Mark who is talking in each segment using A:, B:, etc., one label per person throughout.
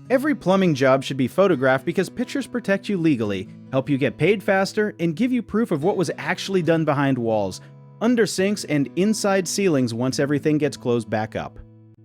A: Every plumbing job should be photographed because pictures protect you legally, help you get paid faster, and give you proof of what was actually done behind walls, under sinks, and inside ceilings once everything gets closed back up.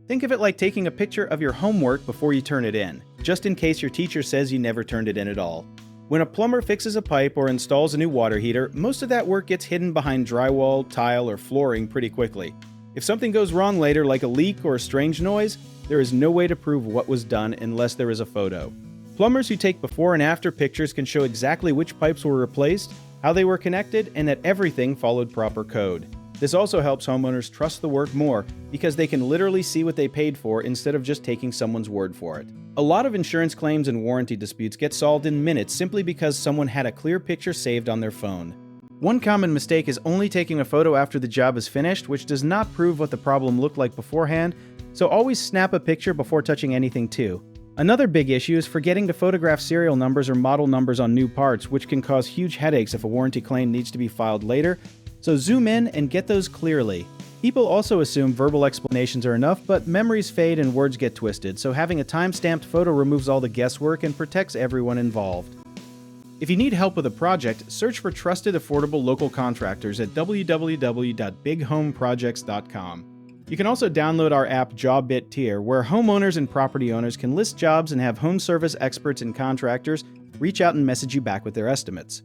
A: Think of it like taking a picture of your homework before you turn it in, just in case your teacher says you never turned it in at all. When a plumber fixes a pipe or installs a new water heater, most of that work gets hidden behind drywall, tile, or flooring pretty quickly. If something goes wrong later, like a leak or a strange noise, there is no way to prove what was done unless there is a photo. Plumbers who take before and after pictures can show exactly which pipes were replaced, how they were connected, and that everything followed proper code. This also helps homeowners trust the work more because they can literally see what they paid for instead of just taking someone's word for it. A lot of insurance claims and warranty disputes get solved in minutes simply because someone had a clear picture saved on their phone. One common mistake is only taking a photo after the job is finished, which does not prove what the problem looked like beforehand, so always snap a picture before touching anything too. Another big issue is forgetting to photograph serial numbers or model numbers on new parts, which can cause huge headaches if a warranty claim needs to be filed later, so zoom in and get those clearly. People also assume verbal explanations are enough, but memories fade and words get twisted, so having a time-stamped photo removes all the guesswork and protects everyone involved. If you need help with a project, search for trusted, affordable local contractors at www.bighomeprojects.com. You can also download our app JobBit Tier, where homeowners and property owners can list jobs and have home service experts and contractors reach out and message you back with their estimates.